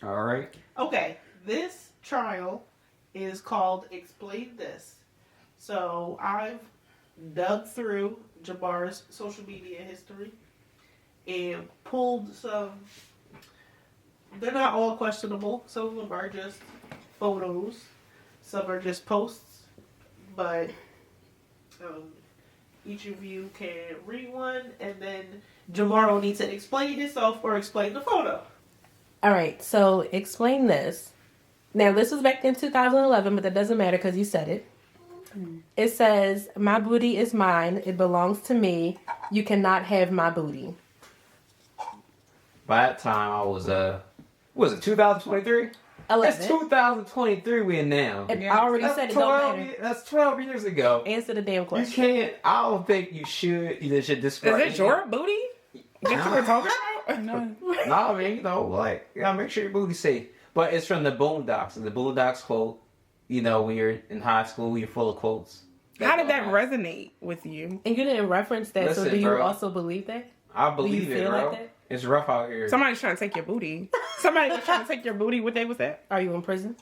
All right. Okay, this trial is called Explain This. So I've dug through Jabar's social media history and pulled some. They're not all questionable. Some of them are just photos. Some are just posts. But each of you can read one, and then Jamar will need to explain himself or explain the photo. All right, so explain this. Now, this was back in 2011, but that doesn't matter because you said it. It says, "My booty is mine. It belongs to me. You cannot have my booty." By that time, I was was it 2023? 11. That's 2023 we in now. And I already said it don't matter. That's 12 years ago. Answer the damn You question. can't. I don't think you should. You should describe. Is it your booty that you were talking about? No. No, I mean, like, you gotta make sure your booty's safe. But it's from the Boondocks, and the Boondocks quote. You know, when you're in high school, you're full of quotes. How did that resonate with you? And you didn't reference that, so Listen, do you bro. also believe that? I Do you believe it, feel bro. like that? It's rough out here. Somebody's trying to take your booty. Somebody was trying to take your booty. What day was that? Are you in prison?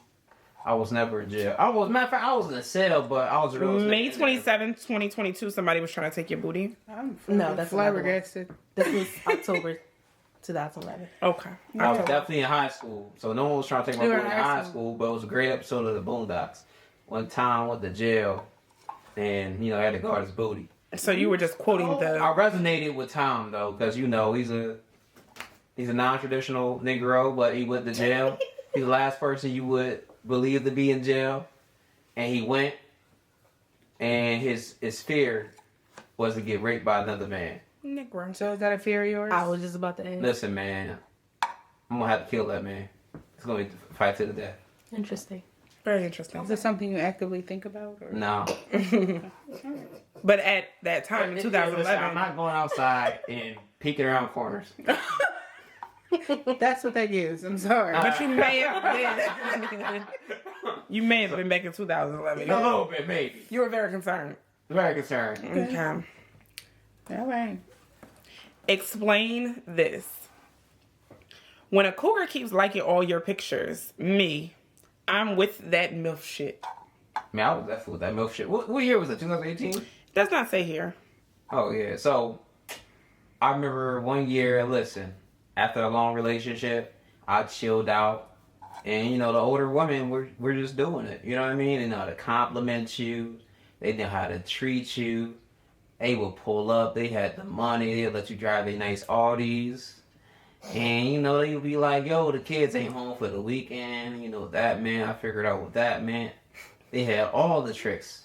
I was never in jail. Matter of fact, I was in a cell, but I was real. May 27th, 2022, somebody was trying to take your booty. No, that's flabbergasted. This was October 2011. Okay. I was definitely in high school, so no one was trying to take my You were booty in high school. But it was a great episode of the Boondocks. One time I went to jail, and I had to guard his booty. So you were just quoting I the... resonated with Tom though, because he's a non-traditional Negro, but he went to jail. He's the last person you would believe to be in jail, and he went. And his fear was to get raped by another man. Negro. So is that a fear of yours? I was just about to ask. Listen, man, I'm gonna have to kill that man. It's gonna be a fight to the death. Interesting. Very interesting. Is this something you actively think about? Or? No. But at that time in Listen, 2011... I'm not going outside and peeking around corners. That's what that is. I'm sorry. But you may have been... You may have been back in 2011. A little bit, maybe. You were very concerned. Very concerned. Okay. All right. Explain this. When a cougar keeps liking all your pictures, I'm with that MILF shit. Man, I was definitely with that milk shit. What year was it? 2018? Does not say here. Oh, yeah. So, I remember one year, listen, after a long relationship, I chilled out. And, the older women were just doing it. You know what I mean? They know how to compliment you. They know how to treat you. They would pull up. They had the money. They'd let you drive their nice Audis. And, they would be like, yo, the kids ain't home for the weekend. That man, I figured out what that meant. They had all the tricks.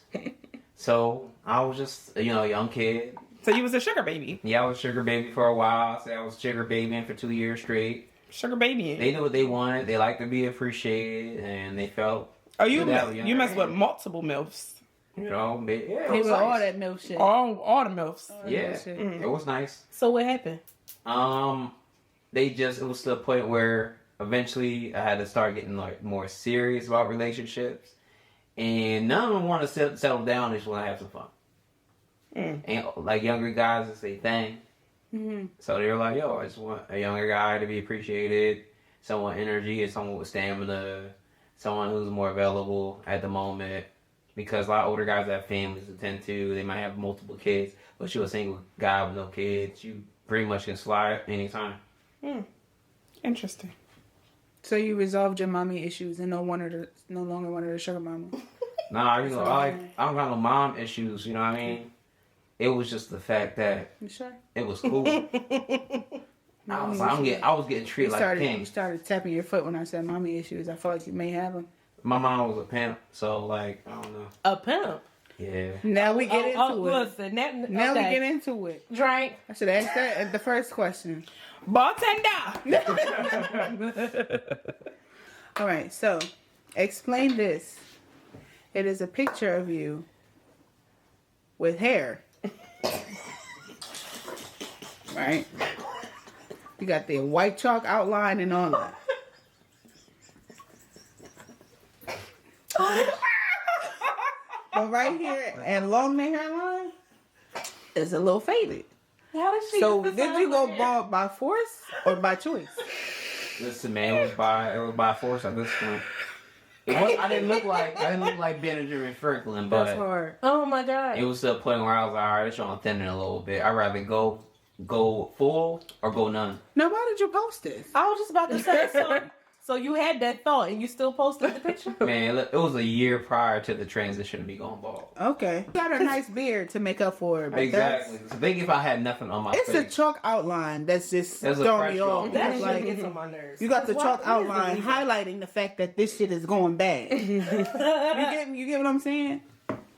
So, I was just, a young kid. So you was a sugar baby. Yeah, I was sugar baby for a while. I said I was sugar babying for 2 years straight. Sugar baby. They knew what they wanted. They liked to be appreciated, and they felt. Oh, you mess with multiple MILFs. Yeah, They it was were all nice. that milk shit. All the MILFs. Yeah, shit. it was nice. So what happened? It was to the point where eventually I had to start getting more serious about relationships, and none of them want to settle down. They just want to have some fun. And younger guys, it's their thing. Mm-hmm. So they were like, yo, I just want a younger guy to be appreciated, someone energy, and someone with stamina, someone who's more available at the moment. Because a lot of older guys have families to tend to, they might have multiple kids, but you're a single guy with no kids, you pretty much can slide anytime. Interesting. So you resolved your mommy issues and no longer wanted a sugar mama. Nah, I don't got no mom issues, you know what I mean? It was just the fact that You sure? it was cool. I was getting treated like a king. You started tapping your foot when I said mommy issues. I felt like you may have them. My mom was a pimp, so I don't know. A pimp. Yeah. Now we get into it. Listen, Now we get into it. Drink. I should ask that at the first question. Bartender. All right, so explain this. It is a picture of you with hair. Right? You got the white chalk outline and all that. But right here, and along the hairline, is a little faded. How is she? So did you go bald by force or by choice? Listen, man, it was by force at this point. I didn't look like Benjamin Franklin, That's but hard. Oh my god. it was to the point where I was like, all right, it's on thinning a little bit. I'd rather go full or go none. Now, why did you post this? I was just about to say so you had that thought and you still posted the picture? Man, look, it was a year prior to the transition of me going bald. Okay. You got a nice beard to make up for it. But Exactly. So think if I had nothing on my It's a face. chalk outline that's just There's a throwing me pressure off. on That it. shit Like, gets on my nerves. you got the What- chalk what is the outline reason? highlighting the fact that this shit is going bad. you get what I'm saying?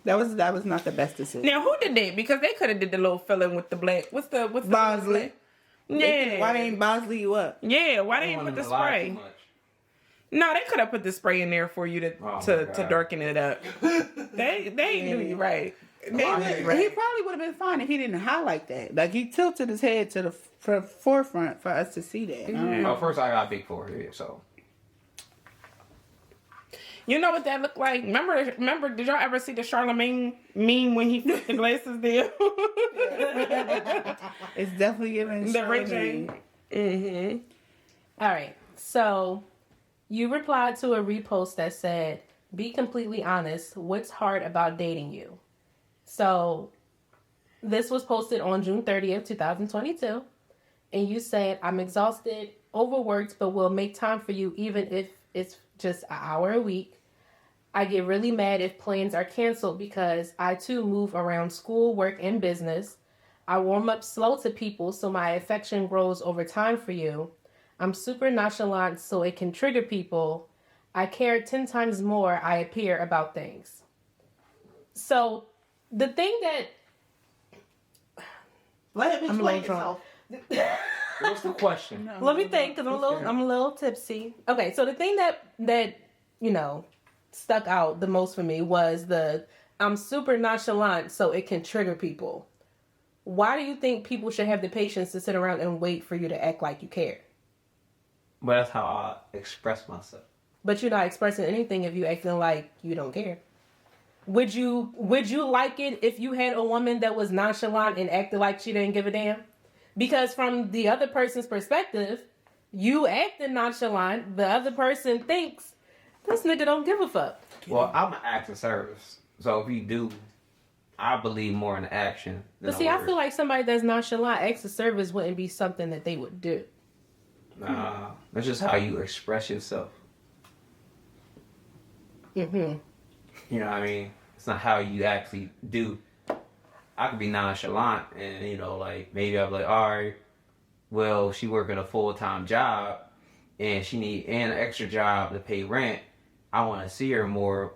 That was not the best decision. Now who did that? Because they could have did the little filling with the black. What's the Bosley. Yeah. Why they ain't Bosley you up? Yeah. Why I they didn't ain't want put him the to lie spray? too much. No, they could have put the spray in there for you to Oh, to my God. darken it up. They do you right. He probably would have been fine if he didn't highlight that. Like he tilted his head to the forefront for us to see that. I don't know. Well, first I got a big forehead, so. You know what that looked like? Remember? Did y'all ever see the Charlemagne meme when he put the glasses there? It's definitely giving The Ray Charlamagne. J. All right. So you replied to a repost that said, "Be completely honest. What's hard about dating you?" So this was posted on June 30th, 2022. And you said, "I'm exhausted, overworked, but will make time for you even if it's just an hour a week. I get really mad if plans are canceled because I too move around school, work, and business. I warm up slow to people so my affection grows over time for you. I'm super nonchalant so it can trigger people. I care 10 times more I appear about things." So the thing that Let him I'm a explain little himself. What's the question? let me think because I'm a little tipsy. Okay, so the thing that stuck out the most for me was I'm super nonchalant so it can trigger people. Why do you think people should have the patience to sit around and wait for you to act like you care? But that's how I express myself. But you're not expressing anything if you acting like you don't care. Would you like it if you had a woman that was nonchalant and acted like she didn't give a damn? Because from the other person's perspective, you acting nonchalant, the other person thinks this nigga don't give a fuck. Well, I'm an act of service. So if you do, I believe more in action than But see, I feel like somebody that's nonchalant, acts of service wouldn't be something that they would do. Nah, that's just how you express yourself. Mm-hmm. You know what I mean? It's not how you actually do. I could be nonchalant and, like, maybe I'll be like, all right, well, she working a full-time job and she need an extra job to pay rent. I want to see her more.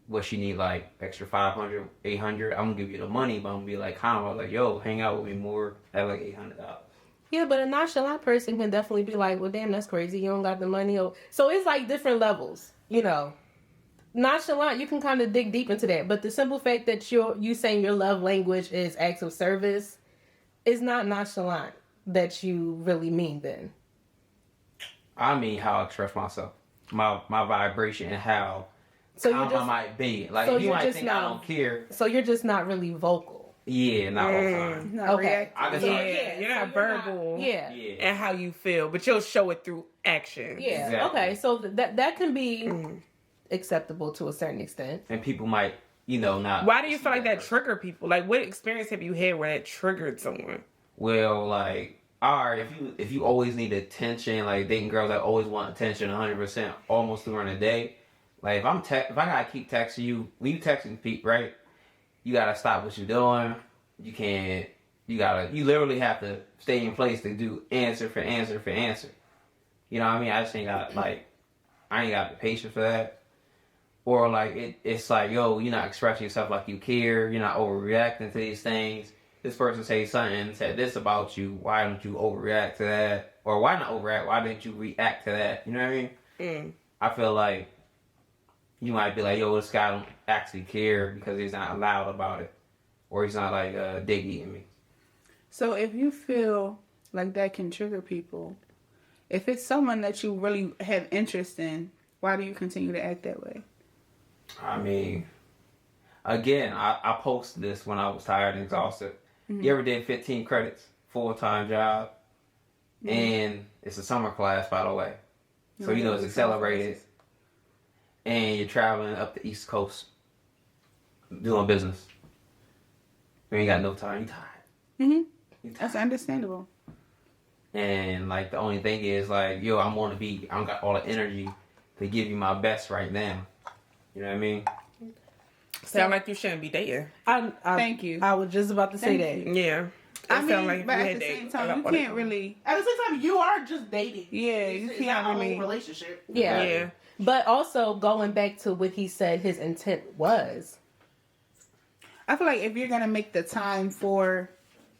What she need, like, extra 500, 800. I'm going to give you the money, but I'm going to be like, like, yo, hang out with me more. I have like $800. Yeah, but a nonchalant person can definitely be like, well, damn, that's crazy. You don't got the money. So it's like different levels, Nonchalant, you can kind of dig deep into that. But the simple fact that you saying your love language is acts of service is not nonchalant that you really mean then. I mean how I express myself. My vibration and how So calm you're I might be. Like, so you you're might just think not- I don't care. So you're just not really vocal. Yeah, not all the time. Not Okay. reactive. I just Yeah, you're not verbal. Yeah. Yeah. And how you feel, but you'll show it through action. Yeah. Exactly. Okay. So that can be acceptable to a certain extent. And people might, not. Why do you feel like that trigger people? Like, what experience have you had where that triggered someone? Well, like, all right, if you always need attention, like dating girls that always want attention 100% almost during the day, like if I gotta keep texting you, when you texting people, right, you gotta stop what you're doing. You literally have to stay in place to do answer for answer for answer. You know what I mean? I just ain't got, I ain't got the patience for that. Or like, it's like, yo, you're not expressing yourself like you care. You're not overreacting to these things. This person said something, said this about you. Why don't you overreact to that? Or why not overreact? Why didn't you react to that? You know what I mean? I feel like you might be like, yo, this guy don't actually care because he's not loud about it. Or he's not like dig eating me. So if you feel like that can trigger people, if it's someone that you really have interest in, why do you continue to act that way? I mean, again, I posted this when I was tired and exhausted. You ever did 15 credits, full-time job, and it's a summer class, by the way. So you know it's accelerated, and you're traveling up the East Coast, doing business. You ain't got no time. You tired. That's understandable. And like the only thing is like, yo, I don't got all the energy to give you my best right now. You know what I mean? Sound like you shouldn't be dating. Thank you. I was just about to say Thank that. Yeah. I It sound mean, like but you at had the same dated time, you all the can't really. At the same time, you are just dating. Yeah, It's you not can't a whole really. relationship. Yeah. Yeah. But also going back to what he said his intent was. I feel like if you're gonna make the time for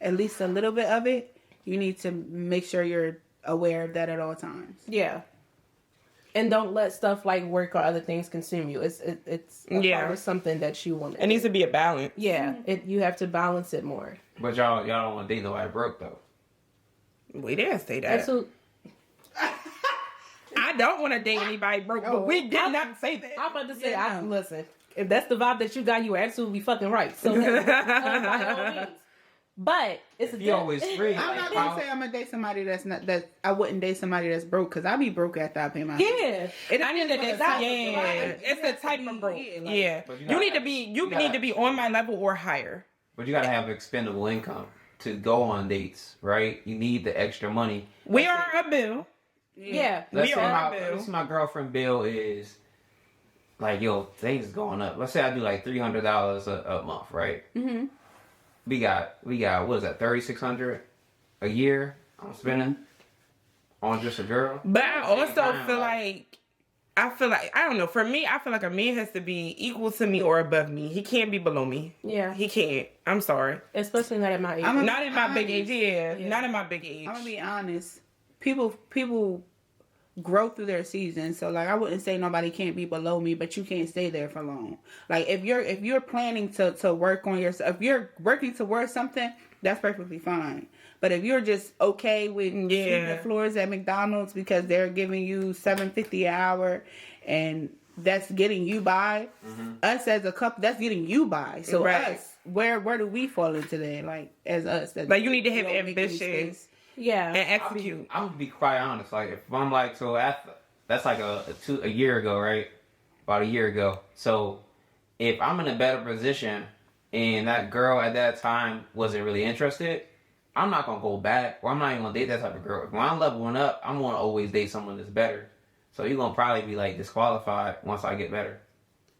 at least a little bit of it, you need to make sure you're aware of that at all times. Yeah. And don't let stuff like work or other things consume you. It's a part of something that you want. It needs to be a balance. Yeah, you have to balance it more. But y'all don't want to date nobody broke though. We didn't say that. Absolutely. I don't want to date anybody broke, but we did not say that. I'm about to say, Yeah. listen, if that's the vibe that you got, you were absolutely fucking right. So, by all means. But it's You always free. I'm not gonna say I'm gonna date somebody that's not that I wouldn't date somebody that's broke because I be broke after I pay my. Yeah. I need to That's it's the type of broke. Yeah, like- Yeah, But you need to be need to be on my level or higher. But you gotta have expendable income to go on dates, right? You need the extra money. We are a bill. Yeah. Let's We say are Bill. let's say my girlfriend bill is like, yo, things going up. Let's say I do like $300 a month, right? Mm-hmm. We got what is that, $3,600 a year I'm spending on just a girl. But I also feel like I don't know. For me, I feel like a man has to be equal to me or above me. He can't be below me. Yeah. He can't. I'm sorry. Especially not at my age. Not in my big age. Yeah. Not in my big age. I'm gonna be honest. People grow through their seasons. So like I wouldn't say nobody can't be below me, but you can't stay there for long. Like if you're planning to work on yourself, if you're working towards something, that's perfectly fine. But if you're just okay with sweeping the floors at McDonald's because they're giving you $7.50 an hour and that's getting you by, us as a couple, that's getting you by. So us, where do we fall into that? Like as us, that Like you need to have don't make any ambition sense. Yeah. and execute. I'm gonna be quite honest. Like if I'm like, so that's like a year ago, right? About a year ago. So if I'm in a better position and that girl at that time wasn't really interested, I'm not gonna go back, or I'm not even gonna date that type of girl. When I'm leveling up, I'm gonna always date someone that's better. So you're gonna probably be like disqualified once I get better.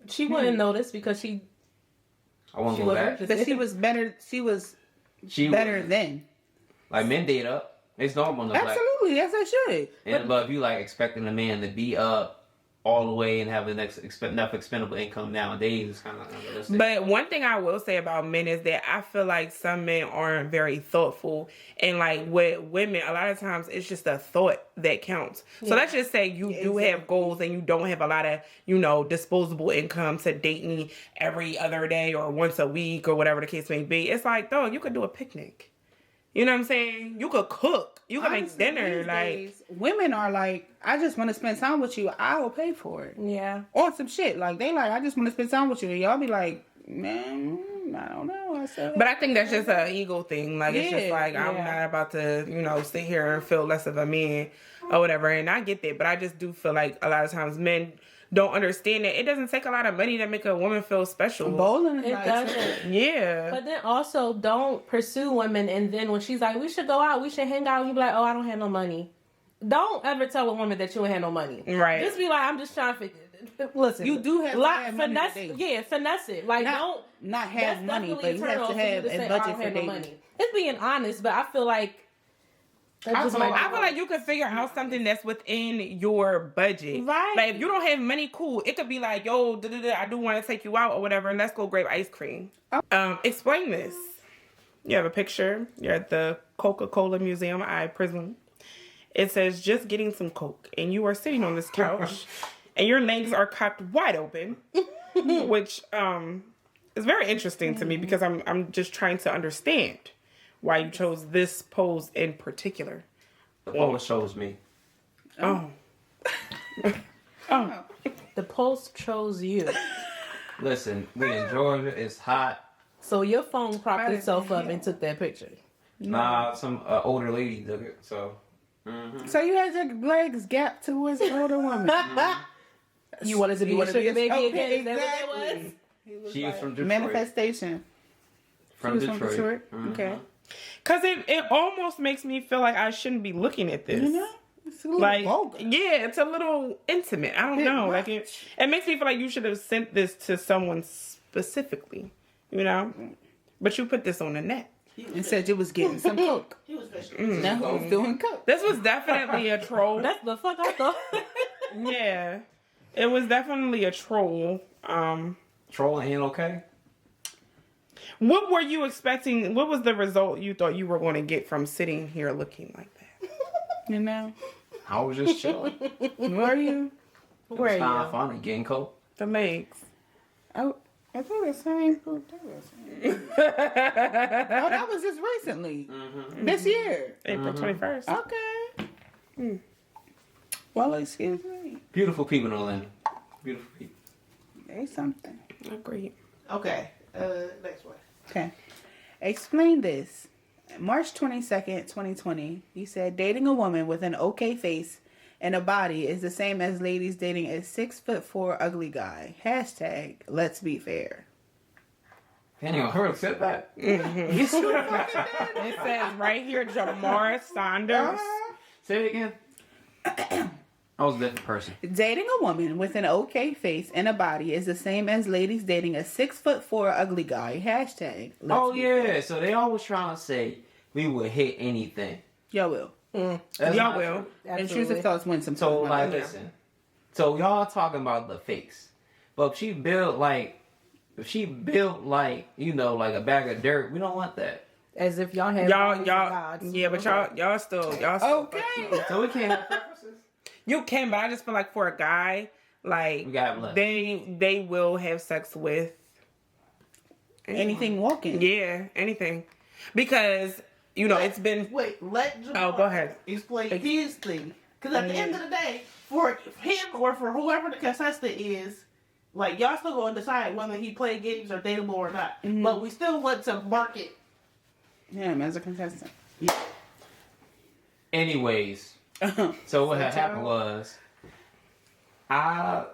She wouldn't notice because she I won't She go was back. interested. But she was better. She was She better then. like men date up. It's normal to like. Absolutely, yes, I should. And but if you like expecting a man to be up all the way and have the next enough expendable income nowadays, it's kind of unrealistic. But one thing I will say about men is that I feel like some men aren't very thoughtful, and like with women, a lot of times it's just a thought that counts. So let's just say you do have goals and you don't have a lot of disposable income to date me every other day or once a week or whatever the case may be. It's like, dog, you could do a picnic. You know what I'm saying? You could cook. You could make Honestly, dinner. these Like days, women are like, I just want to spend time with you. I will pay for it. Yeah. On some shit. Like, they like, I just want to spend time with you. And y'all be like, man, I don't know. I said, But I think that's just an ego thing. Like, it's just Yeah, like, I'm not about to, sit here and feel less of a man or whatever. And I get that. But I just do feel like a lot of times men don't understand that it doesn't take a lot of money to make a woman feel special. bowling is It nice. doesn't. Yeah. But then also don't pursue women and then when she's like, we should go out, we should hang out, you be like, oh, I don't have no money. Don't ever tell a woman that you don't have no money. Right. Just be like, I'm just trying to figure. Listen, You do have to have money finesse. to date. Yeah, finesse it. Like don't Not have that's money, definitely but you turn have off to for you have say, a I budget don't for have no dating. money. It's being honest, but I feel like I feel I feel like you could figure out something that's within your budget. Right. Like, if you don't have money, cool. It could be like, yo, I do want to take you out or whatever, and let's go grab ice cream. Explain this. You have a picture. You're at the Coca-Cola Museum, I presume. It says, just getting some Coke. And you are sitting on this couch, and your legs are cocked wide open, which is very interesting to me because I'm just trying to understand why you chose this pose in particular. The post shows me. Oh. the post chose you. Listen, we in Georgia. It's hot. So your phone propped itself up and took that picture. Nah, some older lady took it. So So you had your legs gapped towards an older woman. You wanted to be a sugar baby Okay, again? Is that what that was? exactly. She was from Detroit. Manifestation. From She was Detroit. from Detroit. Okay. Cause it almost makes me feel like I shouldn't be looking at this. You know? It's a little Like, vulgar. yeah, it's a little intimate. I don't Bit know. much. Like it makes me feel like you should have sent this to someone specifically, you know. But you put this on the net. And said you was getting some coke. He was fishing. Now who's doing coke? This was definitely a troll. That's the fuck I thought. Yeah, it was definitely a troll. Trolling ain't okay. What were you expecting? What was the result you thought you were going to get from sitting here looking like that? You know? I was just chilling. Were you? Where It's are not funny getting cold. The legs. Oh, I thought the same. Oh, that was just recently. This year. April 21st. Okay. Well, excuse me. Beautiful people in Orlando. Beautiful people. There's something. Agreed. Okay. Next one. Okay. Explain this. March 22nd, 2020, you said dating a woman with an okay face and a body is the same as ladies dating a 6'4" ugly guy. Hashtag let's be fair. Anyone heard said that? You sure fucking did. It says right here, Jamar Saunders. Say it again. I was a different person. Dating a woman with an okay face and a body is the same as ladies dating a 6'4" ugly guy. Hashtag let's Oh be yeah, fair. so they always trying to say we would hit anything. Y'all will. That's Y'all not will. true. Intrusive thoughts win some. So time. like, listen. So y'all talking about the face, but if she built like you know like a bag of dirt, we don't want that. As if y'all had Y'all, gods. yeah, but y'all still. Okay. So we can't have preferences. You can, but I just feel like for a guy, like We got left. they will have sex with Anything walking. yeah, anything, because you know it's been. Wait, let Jamar Oh, go ahead. explain his thing. Because at the end of the day, for him or for whoever the contestant is, like, y'all still going to decide whether he played games or dateable or not. But we still want to market. Him as a contestant. Anyways, so what had happened was, I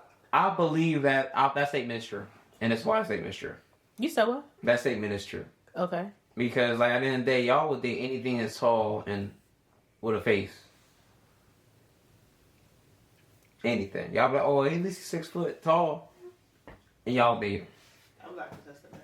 believe that that statement is true, and it's why I statement is true. You said what? That statement is true Okay. because like at the end of the day, y'all would date anything that's tall and with a face. Anything, y'all be like, oh, at least he's 6 foot tall, and y'all date him. I'm not contesting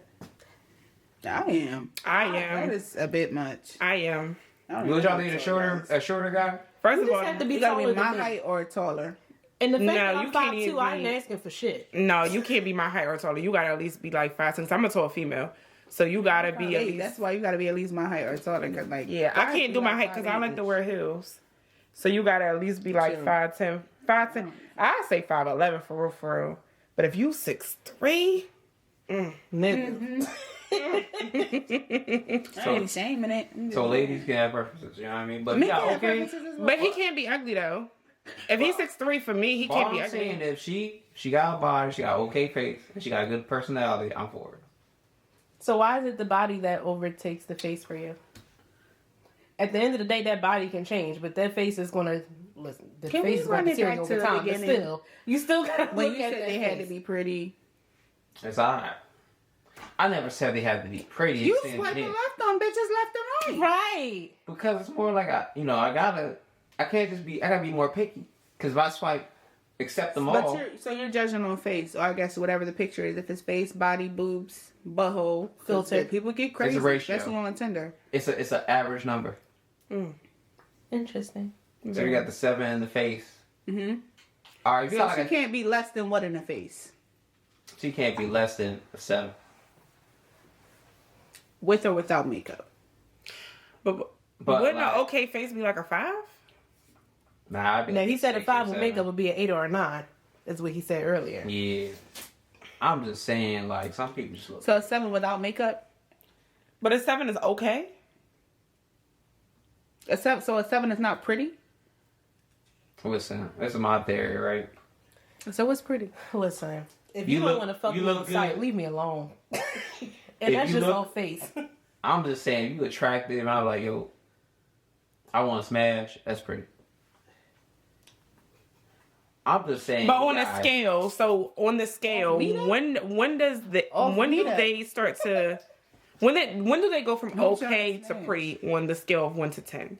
that. I am. I That am. is a bit much. I am. I don't Would know y'all how date tall that is. a shorter guy? First You of just all, have to be You gotta taller be than my me. height or taller. And the fact No, that you I'm can't 5'2", even I ain't be- asking for shit. no, you can't be my height or taller. You gotta at least be like 5'6". I'm a tall female, so you gotta be at Hey, least. that's why you gotta be at least my height or taller. Cause like Yeah, I guys can't be do my like height because I like to 5'8". wear heels. So you gotta at least be like Chill. 5'10". 5'10". I say 5'11" for real, for real. But if you 6'3", Nigga. I ain't shaming it. So ladies can have preferences, you know what I mean? But Men yeah, can have okay. preferences as well. but he can't be ugly though. If he's 6'3" for me, he All can't be I'm ugly. saying if she got a body, she got okay face, and she got a good personality, I'm for it. So why is it the body that overtakes the face for you? At the end of the day, that body can change, but that face is gonna listen. The Can we face is gonna run it deteriorate back to over the time, but beginning? still, you still gotta When look you at said that they had to face. be pretty, It's alright. I never said they had to be pretty. you It's swiping in- left on bitches left and right. Right. because it's more like I can't just be. I gotta be more picky. Because if I swipe, accept them all. But you're judging on face, or I guess whatever the picture is. If it's face, body, boobs, butthole, Filter. people get crazy, ratio. especially on Tinder. It's an average number. Interesting. So you got the 7 in the face. Mm-hmm. All right, if you So got she like can't be less than what in the face, she can't be less than a 7. with or without makeup. But But wouldn't like, an okay face be like a 5? nah, I'd be Now he said a six or 5 with 7. makeup would be an 8 or a 9. Is what he said earlier. Yeah, I'm just saying like some people just look. So a 7 without makeup. But a 7 is okay. So a 7 is not pretty. Listen, this is my theory, right? So what's pretty? Listen, if You you, look- don't want to fuck you me look on sight, good. leave me alone. and If that's you just look- on face. I'm just saying, you attractive, and I'm like, yo, I want to smash. That's pretty. I'm just saying. But on guys, a scale, so on the scale, when do they start to when do they go from okay to pre on the scale of 1 to 10?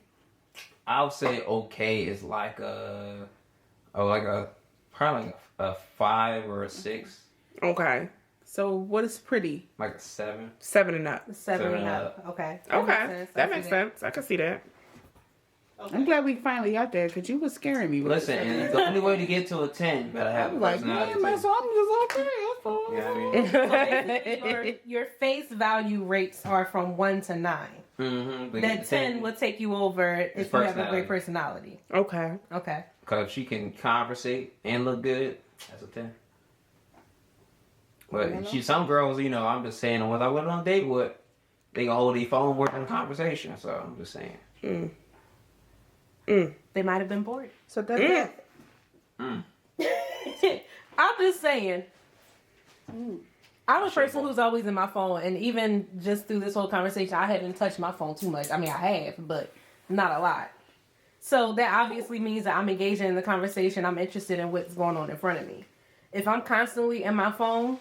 I would say okay is like probably like a 5 or a 6, Okay. So what is pretty? like a 7. 7 and up. 7 and up. Okay. Okay. That makes sense. I can see that. Okay. I'm glad we finally got there because you was scaring me. With Listen, and the only way to get to a 10, you gotta have I'm a like, personality. man, so I'm just okay. That's all. You know what I mean? So basically, your face value rates are from 1 to 9. Mm-hmm. That 10 will take you over if you have a great personality. Okay. Okay. Because if she can conversate and look good, that's a 10. But some girls, I'm just saying, the ones I went on a date with, they can hold their phone more than conversation. So I'm just saying. They might have been bored. So that's it. I'm just saying. I'm a person who's always in my phone, and even just through this whole conversation, I haven't touched my phone too much. I mean, I have, but not a lot. So that obviously means that I'm engaging in the conversation. I'm interested in what's going on in front of me. If I'm constantly in my phone,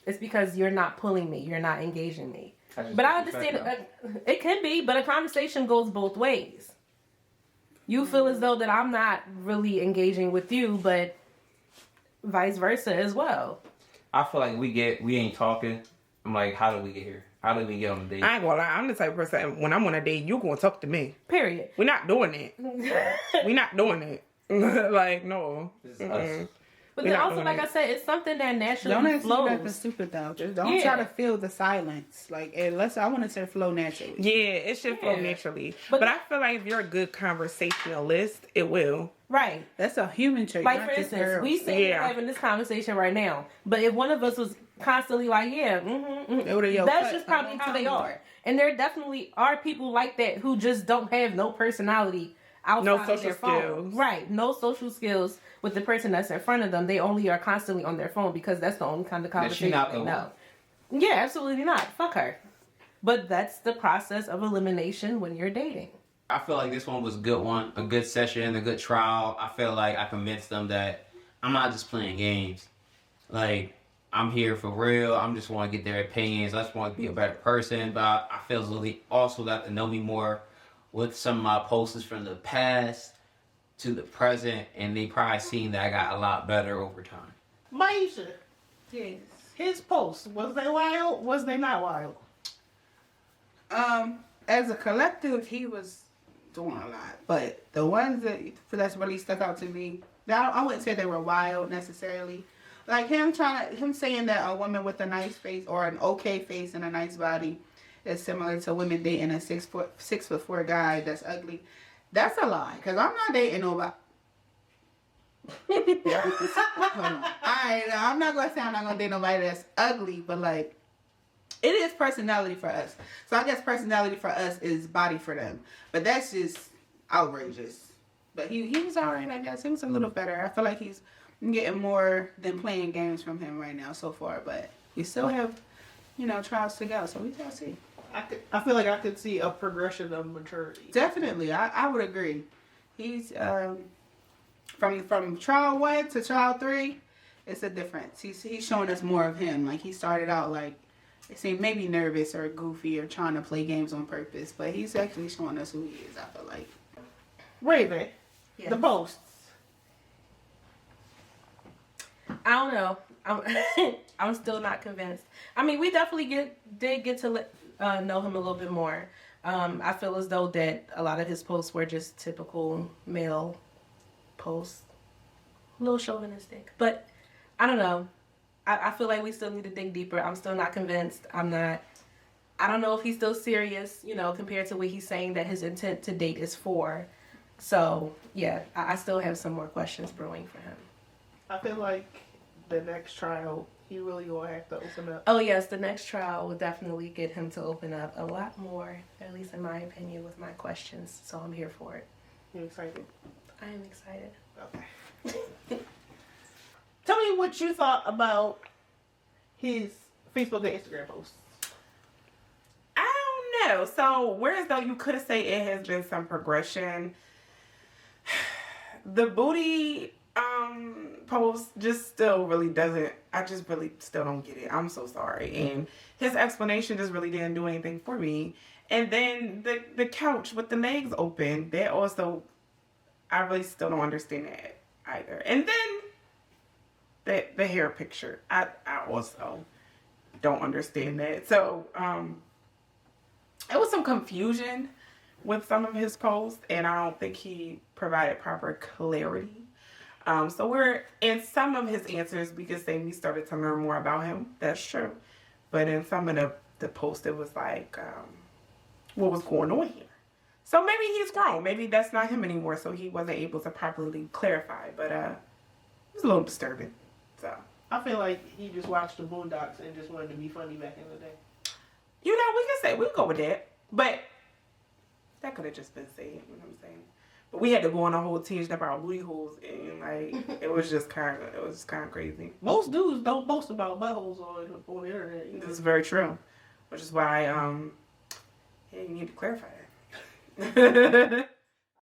it's because you're not pulling me. You're not engaging me. But I understand it can be, but a conversation goes both ways. You feel as though that I'm not really engaging with you, but vice versa as well. I feel like we ain't talking. I'm like, how did we get here? How did we get on a date? I ain't gonna lie. I'm the type of person, when I'm on a date, you gonna talk to me. Period. We're not doing it. We're not doing it. Like, no. This is us. But We're then not also, doing like it. I said, it's something that naturally Don't ask me nothing flows. stupid though. Just don't try to feel the silence. Like, unless I want it to flow naturally. Yeah, it should flow naturally. But- But I feel like if you're a good conversationalist, it will. Right. That's a human trait. Like, not for just instance, girls. we sit here Yeah. having this conversation right now. But if one of us was constantly like, yeah, They would've yelled, that's "Cut," just a probably long how time they ago. are. And there definitely are people like that who just don't have no personality outside No of their social phone. skills. Right. No social skills with the person that's in front of them. They only are constantly on their phone because that's the only kind of Then conversation she not they the know. Yeah, absolutely not. Fuck her. But that's the process of elimination when you're dating. I feel like this one was a good one, a good session, a good trial. I feel like I convinced them that I'm not just playing games. Like, I'm here for real. I'm just want to get their opinions. I just want to be a better person. But I feel as though they also got to know me more with some of my posts from the past to the present. And they probably seen that I got a lot better over time. Maisha, Yes. his posts, was they wild? Was they not wild? As a collective, he was doing a lot, but the ones that's really stuck out to me, I wouldn't say they were wild necessarily. Like him saying that a woman with a nice face or an okay face and a nice body is similar to women dating a 6'4" guy that's ugly. That's a lie, because I'm not dating nobody. I'm not gonna say I'm not gonna date nobody that's ugly, but like, it is personality for us. So I guess personality for us is body for them. But that's just outrageous. But he was alright, I guess. He was a little better. I feel like he's getting more than playing games from him right now so far. But we still have, trials to go. So we shall see. I feel like I could see a progression of maturity. Definitely. I would agree. He's from trial 1 to trial 3, it's a difference. He's showing us more of him. Like, he started out like, it seemed maybe nervous or goofy or trying to play games on purpose, but he's actually showing us who he is, I feel like. Raven, Yes. the posts. I don't know. I'm still not convinced. I mean, we definitely did get to know him a little bit more. I feel as though that a lot of his posts were just typical male posts. A little chauvinistic. But I don't know. I feel like we still need to dig deeper. I'm still not convinced. I don't know if he's still serious, compared to what he's saying that his intent to date is for. So, yeah, I still have some more questions brewing for him. I feel like the next trial, he really gonna have to open up. Oh, yes, the next trial will definitely get him to open up a lot more, at least in my opinion, with my questions. So I'm here for it. You excited? I am excited. Okay. Tell me what you thought about his Facebook and Instagram posts. I don't know. So, whereas though you could have said it has been some progression, the booty, post just still really doesn't, I just really still don't get it. I'm so sorry. And his explanation just really didn't do anything for me. And then the couch with the legs open, that also, I really still don't understand that either. And then the hair picture, I also don't understand that. So it was some confusion with some of his posts, and I don't think he provided proper clarity. So we're in some of his answers, we could say we started to learn more about him. That's true. But in some of the posts, it was like, what was going on here? So maybe he's grown. Maybe that's not him anymore. So he wasn't able to properly clarify. But it was a little disturbing. So I feel like he just watched the Boondocks and just wanted to be funny back in the day. we can go with that. But that could have just been said. You know what I'm saying? But we had to go on a whole tangent about booty holes, and like it was just kind of crazy. Most dudes don't boast about buttholes on the internet. You know? This is very true, which is why you need to clarify that.